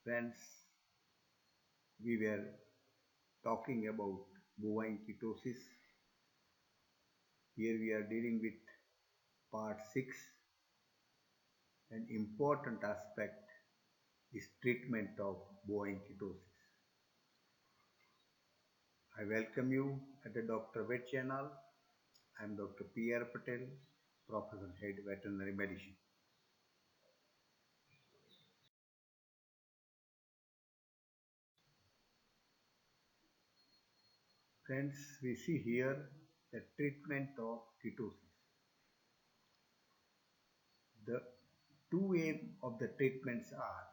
Friends, we were talking about bovine ketosis. Here we are dealing with part 6. An important aspect is treatment of bovine ketosis. I welcome you at the Dr. Vet channel. I am Dr. P.R. Patel, Professor Head Veterinary Medicine. Friends, we see here the treatment of ketosis. The two aim of the treatments are,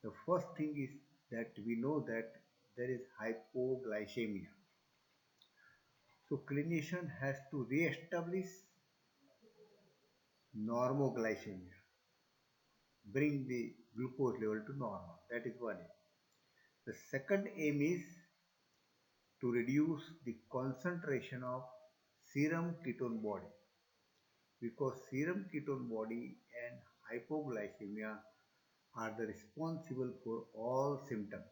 the first thing is that we know that there is hypoglycemia. So clinician has to re-establish normoglycemia, bring the glucose level to normal. That is one aim. The second aim is to reduce the concentration of serum ketone body, because serum ketone body and hypoglycemia are the responsible for all symptoms.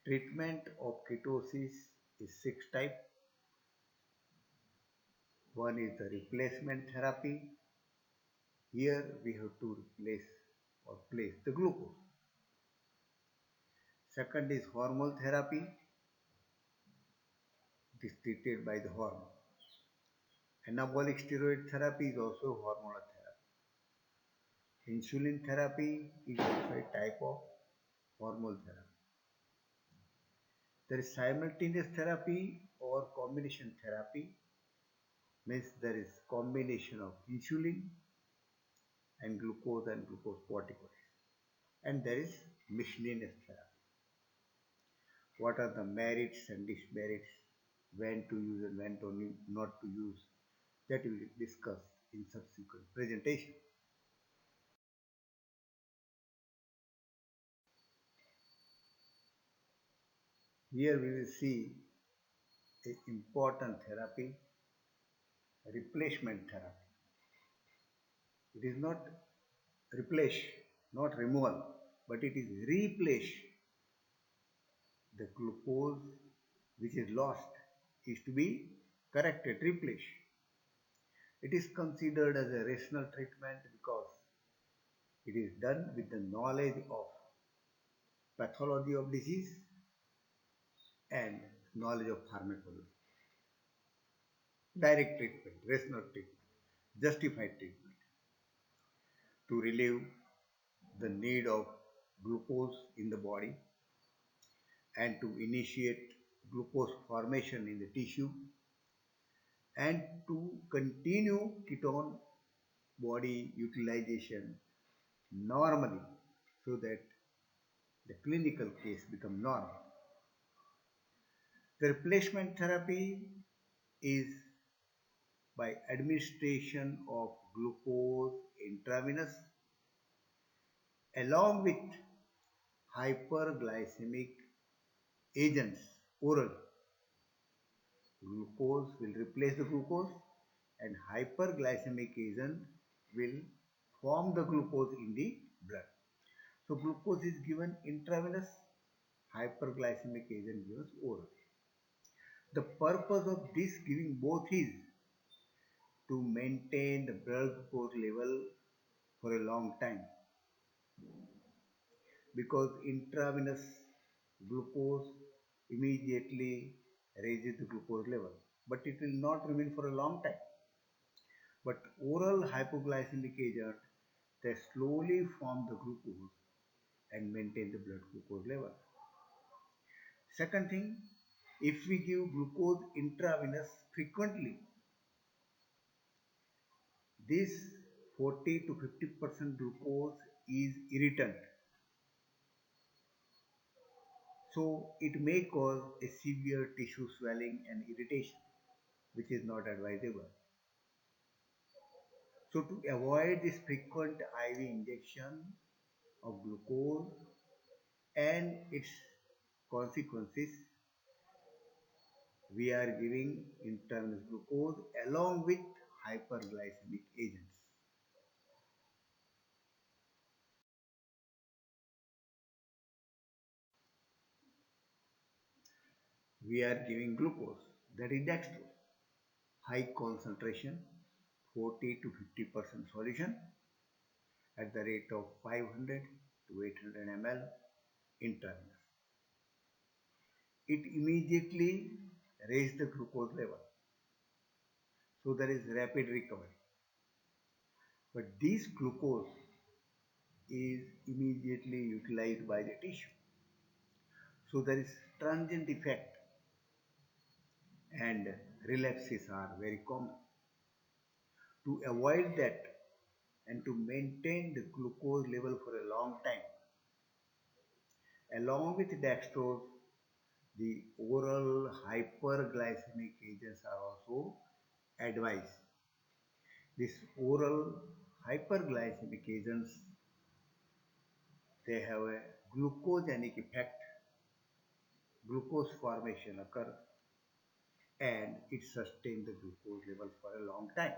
Treatment of ketosis is six type. One is the replacement therapy. Here we have to replace or place the glucose. Second is hormone therapy. It is treated by the hormone. Anabolic steroid therapy is also hormonal therapy. Insulin therapy is also a type of hormonal therapy. There is simultaneous therapy or combination therapy, means there is combination of insulin and glucose corticoids. And there is miscellaneous therapy. What are the merits and demerits, when to use and when to not to use, that we will discuss in subsequent presentation. Here we will see a important therapy, replacement therapy. It is not replace, not removal, but it is replace the glucose which is lost, is to be corrected, replaced. It is considered as a rational treatment because it is done with the knowledge of pathology of disease and knowledge of pharmacology. Direct treatment, rational treatment, justified treatment to relieve the need of glucose in the body and to initiate glucose formation in the tissue and to continue ketone body utilization normally so that the clinical case become normal. The replacement therapy is by administration of glucose intravenous along with hyperglycemic agents oral. Glucose will replace the glucose and hyperglycemic agent will form the glucose in the blood. So glucose is given intravenous, hyperglycemic agent given oral. The purpose of this giving both is to maintain the blood glucose level for a long time, because intravenous glucose immediately raises the glucose level, but it will not remain for a long time. But oral hypoglycemic agent, they slowly form the glucose and maintain the blood glucose level. Second thing, if we give glucose intravenous frequently, this 40 to 50% glucose is irritant. So it may cause a severe tissue swelling and irritation, which is not advisable. So to avoid this frequent IV injection of glucose and its consequences, We are giving intravenous glucose along with hyperglycemic agents. We are giving glucose, that is dextrose, high concentration, 40 to 50% solution at the rate of 500 to 800 ml intravenous. It immediately raises the glucose level, so there is rapid recovery. But this glucose is immediately utilized by the tissue, so there is transient effect and relapses are very common. To avoid that and to maintain the glucose level for a long time, along with dextrose, the oral hyperglycemic agents are also advised. These oral hyperglycemic agents, they have a glucogenic effect, glucose formation occurs, and it sustains the glucose level for a long time.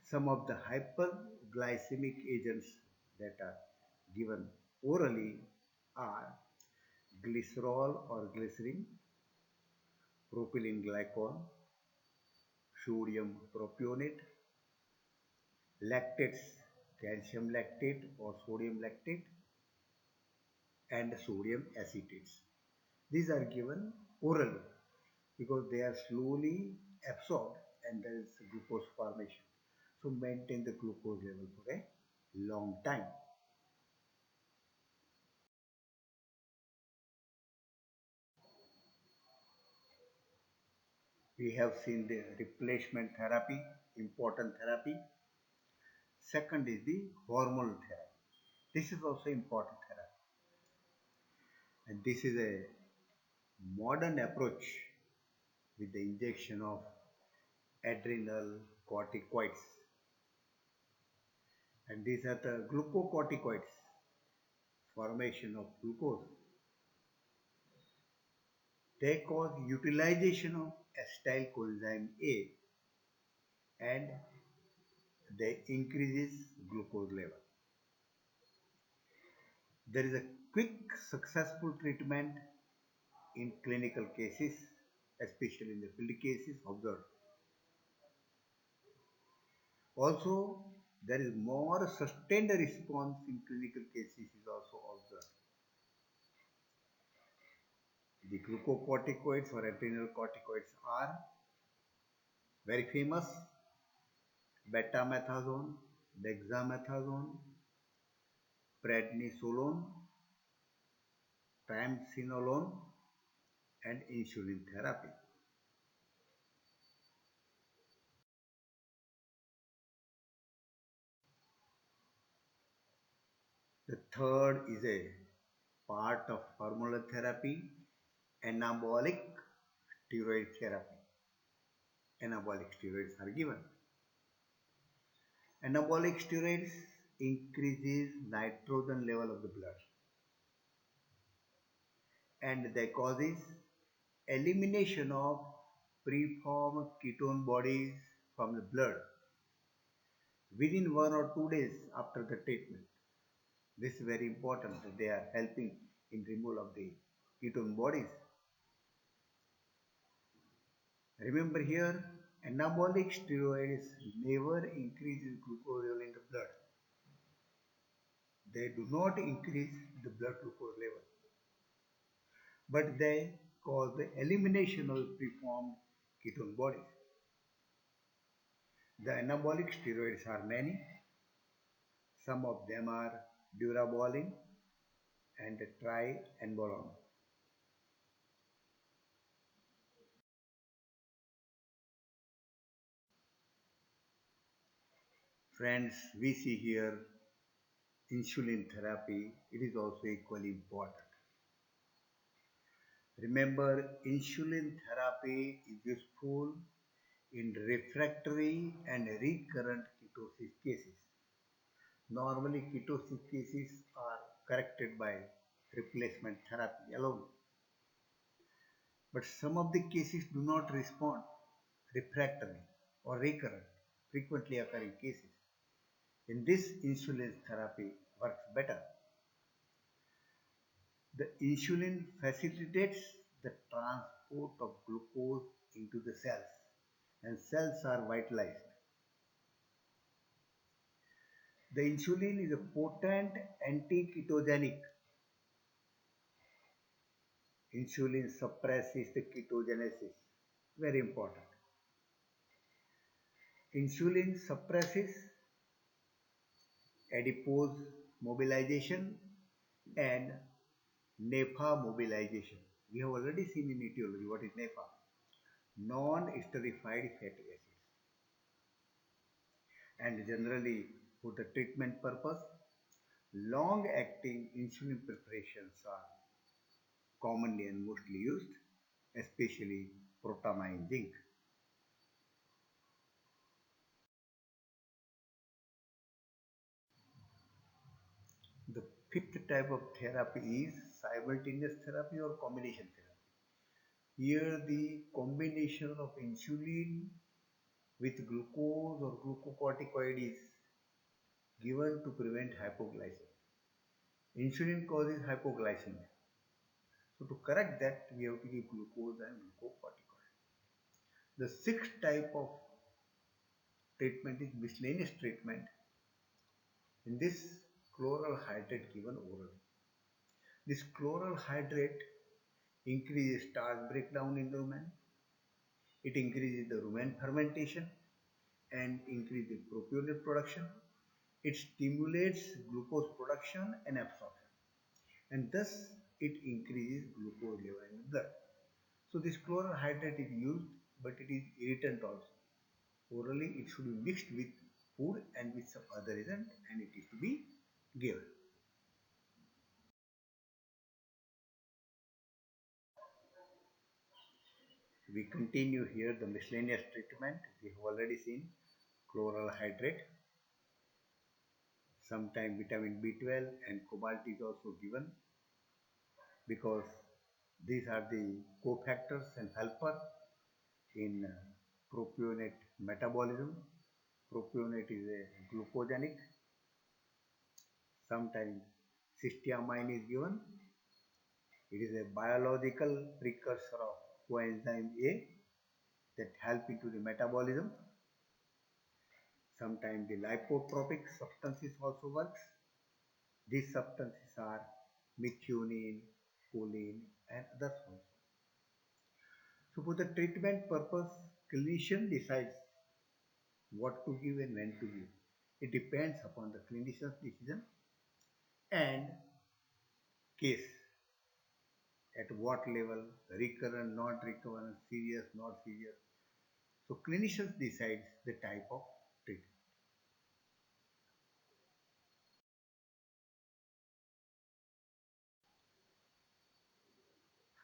Some of the hyperglycemic agents that are given orally are glycerol or glycerin, propylene glycol, sodium propionate, lactates, calcium lactate or sodium lactate, and sodium acetates. These are given orally because they are slowly absorbed and there is glucose formation. So maintain the glucose level for a long time. We have seen the replacement therapy, important therapy. Second is the hormonal therapy. This is also important therapy. And this is a modern approach with the injection of adrenal corticoids. And these are the glucocorticoids, formation of glucose. They cause utilization of acetyl coenzyme A and they increases glucose level. There is a quick successful treatment in clinical cases, especially in the field cases observed. Also, there is more sustained response in clinical cases is also observed. The glucocorticoids or adrenal corticoids are very famous: betamethasone, dexamethasone, prednisolone, triamcinolone, and insulin therapy. The third is a part of hormonal therapy, anabolic steroid therapy. Anabolic steroids are given. Anabolic steroids increases nitrogen level of the blood and they causes elimination of preformed ketone bodies from the blood within 1 or 2 days after the treatment. This is very important that they are helping in removal of the ketone bodies. Remember here, anabolic steroids never increase glucose level in the blood. They do not increase the blood glucose level, but they cause the elimination of preformed ketone bodies. The anabolic steroids are many. Some of them are durabolin and triambolone. Friends, we see here insulin therapy. It is also equally important. Remember, insulin therapy is useful in refractory and recurrent ketosis cases. Normally, ketosis cases are corrected by replacement therapy alone. But some of the cases do not respond, refractory or recurrent, frequently occurring cases. In this, insulin therapy works better. The insulin facilitates the transport of glucose into the cells, and cells are vitalized. The insulin is a potent anti-ketogenic. Insulin suppresses the ketogenesis. Very important. Insulin suppresses adipose mobilization and NEFA mobilization. We have already seen in etiology what is NEFA. Non-esterified fatty acids. And generally, for the treatment purpose, long-acting insulin preparations are commonly and mostly used, especially protamine zinc. The fifth type of therapy is simultaneous therapy or combination therapy. Here the combination of insulin with glucose or glucocorticoid is given to prevent hypoglycemia. Insulin causes hypoglycemia. So to correct that, we have to give glucose and glucocorticoid. The sixth type of treatment is miscellaneous treatment. In this, chloral hydrate given orally. This chloral hydrate increases starch breakdown in the rumen. It increases the rumen fermentation and increases propionate production. It stimulates glucose production and absorption, and thus it increases glucose level in the blood. So this chloral hydrate is used, but it is irritant also. Orally, it should be mixed with food and with some other agent, and it is to be given. We continue here the miscellaneous treatment. We have already seen chloral hydrate. Sometimes vitamin B12 and cobalt is also given because these are the cofactors and helper in propionate metabolism. Propionate is a glucogenic. Sometimes cysteamine is given. It is a biological precursor of coenzyme A that help into the metabolism. Sometimes the lipotropic substances also works. These substances are methionine, choline and others also. So for the treatment purpose, clinician decides what to give and when to give. It depends upon the clinician's decision and case. At what level, recurrent, not recurrent, serious, not serious. So clinicians decides the type of treatment.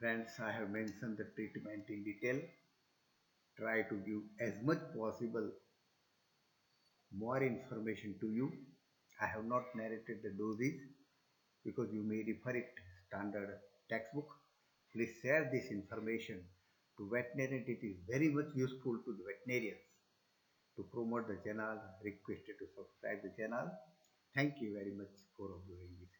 Friends, I have mentioned the treatment in detail. Try to give as much possible more information to you. I have not narrated the doses because you may refer it standard textbook. Please share this information to veterinarians. It is very much useful to the veterinarians. To promote the channel, requested to subscribe the channel. Thank you very much for observing this.